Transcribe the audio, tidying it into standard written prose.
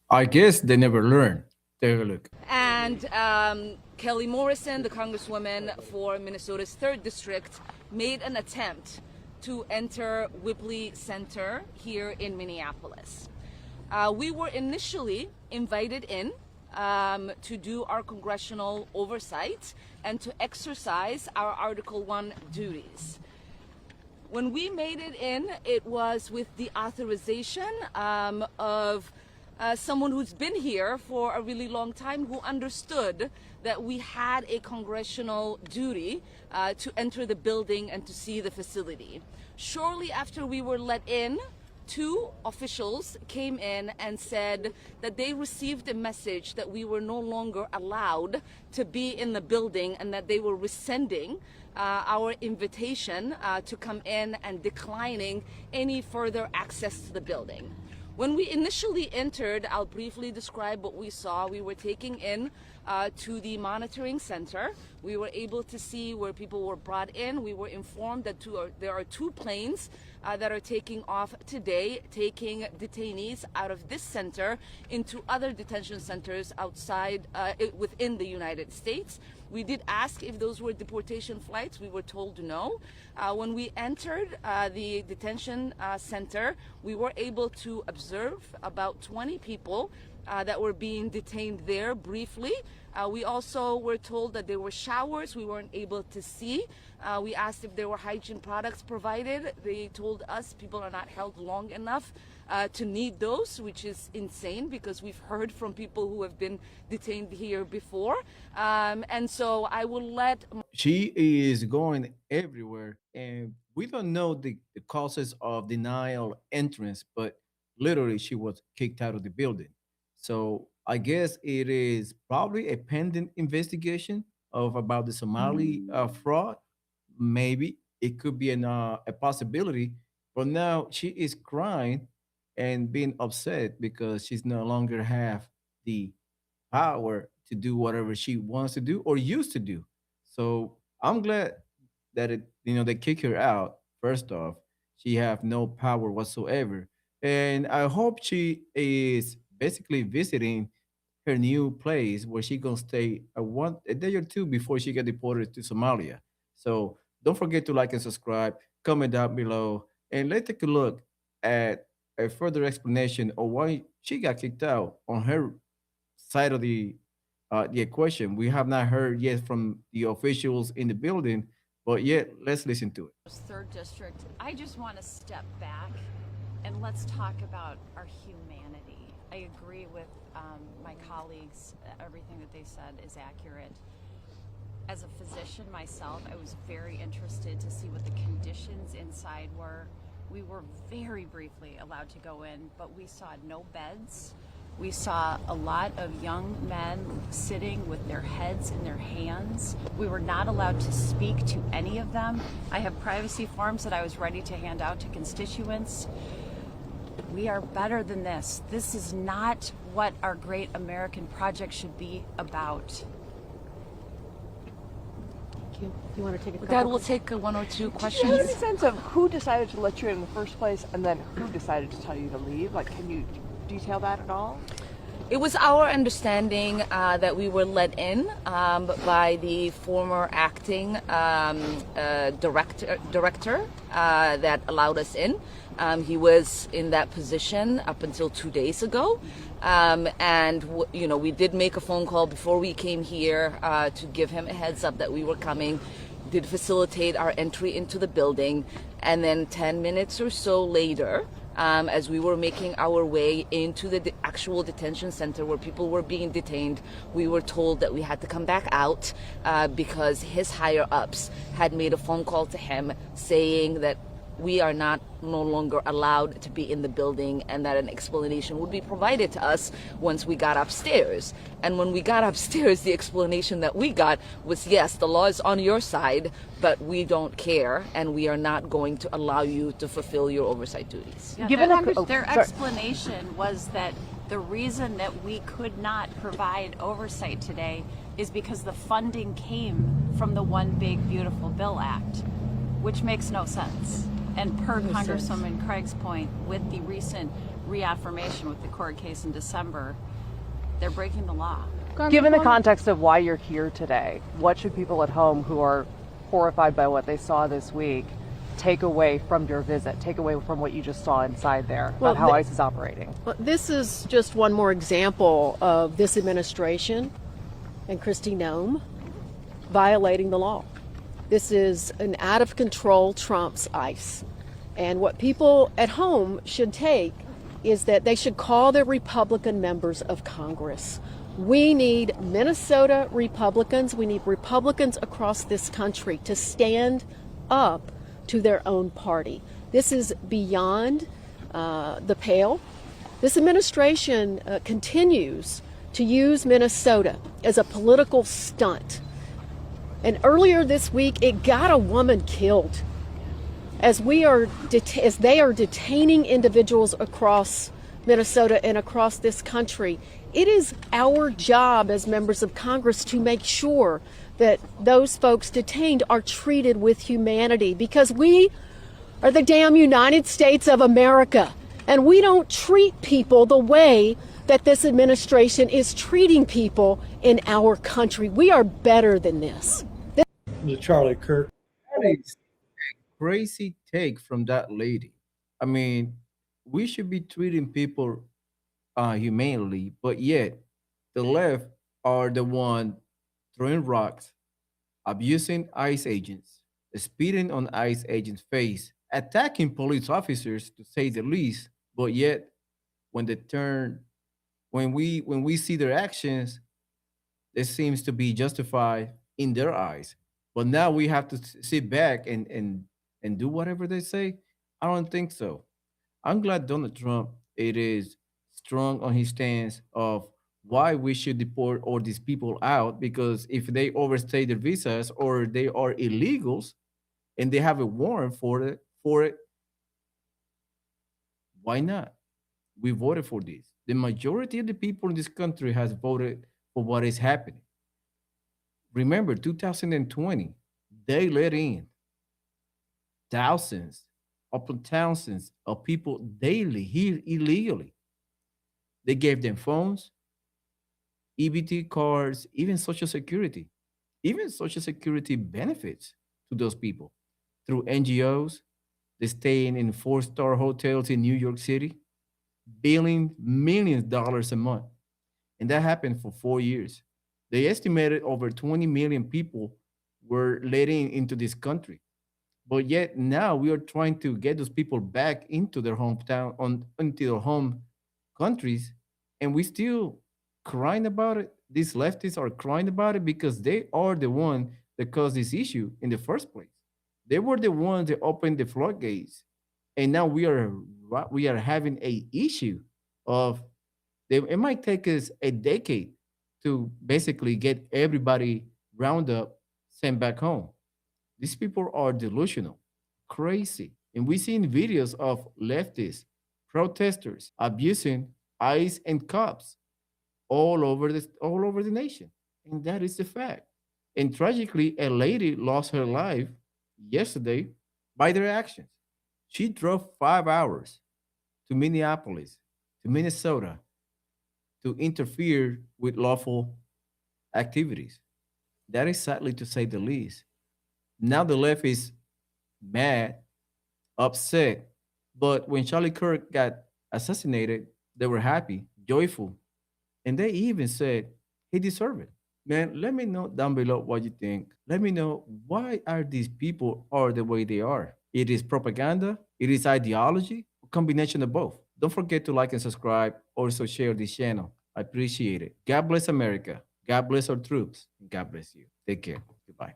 I guess they never learn. Take a look. And Kelly Morrison, the congresswoman for Minnesota's 3rd District, made an attempt to enter Whippley Center here in Minneapolis. We were initially invited in to do our congressional oversight and to exercise our Article 1 duties. When we made it in, it was with the authorization of someone who's been here for a really long time, who understood that we had a congressional duty to enter the building and to see the facility. Shortly after we were let in, 2 officials came in and said that they received a message that we were no longer allowed to be in the building and that they were rescinding our invitation to come in and declining any further access to the building. When we initially entered, I'll briefly describe what we saw. We were taken in to the monitoring center. We were able to see where people were brought in. We were informed that there are 2 planes that are taking off today, taking detainees out of this center into other detention centers outside, within the United States. We did ask if those were deportation flights. We were told no. When we entered the detention center, we were able to observe about 20 people that were being detained there briefly. We also were told that there were showers we weren't able to see. We asked if there were hygiene products provided. They told us people are not held long enough to need those, which is insane because we've heard from people who have been detained here before. And so I will let. She is going everywhere, and we don't know the causes of denial entrance, but literally she was kicked out of the building. So I guess it is probably a pending investigation of about the Somali fraud. Maybe it could be a possibility, but now she is crying and being upset because she's no longer have the power to do whatever she wants to do or used to do. So I'm glad that they kick her out. First off, she have no power whatsoever, and I hope she is basically visiting her new place where she gonna stay a day or two before she get deported to Somalia. So don't forget to like and subscribe, comment down below, and let's take a look at a further explanation of why she got kicked out on her side of the equation. We have not heard yet from the officials in the building, but yet let's listen to it. 3rd District, I just want to step back and let's talk about our humanity. I agree with my colleagues. Everything that they said is accurate. As a physician myself, I was very interested to see what the conditions inside were. We were very briefly allowed to go in, but we saw no beds. We saw a lot of young men sitting with their heads in their hands. We were not allowed to speak to any of them. I have privacy forms that I was ready to hand out to constituents. We are better than this. This is not what our great American project should be about. Thank you. You want to take a couple? Dad, we'll take 1 or 2 Do you have questions. any sense of who decided to let you in the first place and then who decided to tell you to leave? Like, can you detail that at all? It was our understanding that we were let in by the former acting director that allowed us in. He was in that position up until 2 days ago. We did make a phone call before we came here to give him a heads up that we were coming, did facilitate our entry into the building, and then 10 minutes or so later, as we were making our way into the actual detention center where people were being detained, we were told that we had to come back out because his higher ups had made a phone call to him saying that we are no longer allowed to be in the building and that an explanation would be provided to us once we got upstairs. And when we got upstairs, the explanation that we got was, yes, the law is on your side, but we don't care and we are not going to allow you to fulfill your oversight duties. Yeah, their explanation was that the reason that we could not provide oversight today is because the funding came from the One Big Beautiful Bill Act, which makes no sense. And per Congresswoman Craig's point, with the recent reaffirmation with the court case in December, they're breaking the law. Given the context of why you're here today, what should people at home who are horrified by what they saw this week take away from your visit, take away from what you just saw inside there Well, about how ICE is operating? Well, this is just one more example of this administration and Kristi Noem violating the law. This is an out of control Trump's ICE. And what people at home should take is that they should call their Republican members of Congress. We need Minnesota Republicans, we need Republicans across this country to stand up to their own party. This is beyond the pale. This administration continues to use Minnesota as a political stunt. And earlier this week, it got a woman killed as they are detaining individuals across Minnesota and across this country. It is our job as members of Congress to make sure that those folks detained are treated with humanity, because we are the damn United States of America, and we don't treat people the way that this administration is treating people in our country. We are better than this. The Charlie Kirk. That is a crazy take from that lady. I mean, we should be treating people humanely, but yet the left are the one throwing rocks, abusing ICE agents, spitting on ICE agents' face, attacking police officers to say the least. But yet, when they turn, when we see their actions, it seems to be justified in their eyes. But now we have to sit back and do whatever they say. I don't think so. I'm glad Donald Trump it is strong on his stance of why we should deport all these people out, because if they overstay their visas or they are illegals and they have a warrant for it, why not? We voted for this. The majority of the people in this country has voted for what is happening. Remember 2020, they let in thousands upon thousands of people daily here illegally. They gave them phones, EBT cards, even social security benefits to those people through NGOs. They staying in four-star hotels in New York City, billing millions of dollars a month. And that happened for 4 years. They estimated over 20 million people were let in into this country. But yet now we are trying to get those people back into their hometown, into their home countries, and we still crying about it. These leftists are crying about it because they are the one that caused this issue in the first place. They were the ones that opened the floodgates, and now we are having a issue of it might take us a decade to basically get everybody round up, sent back home. These people are delusional, crazy. And we've seen videos of leftists, protesters abusing ICE and cops all over the nation. And that is the fact. And tragically, a lady lost her life yesterday by their actions. She drove 5 hours to Minneapolis, to Minnesota, to interfere with lawful activities. That is sadly to say the least. Now the left is mad, upset. But when Charlie Kirk got assassinated, they were happy, joyful, and they even said he deserved it. Man, let me know down below what you think. Let me know why are these people are the way they are. It is propaganda, it is ideology, a combination of both. Don't forget to like and subscribe. Also share this channel. I appreciate it. God bless America. God bless our troops. God bless you. Take care. Goodbye.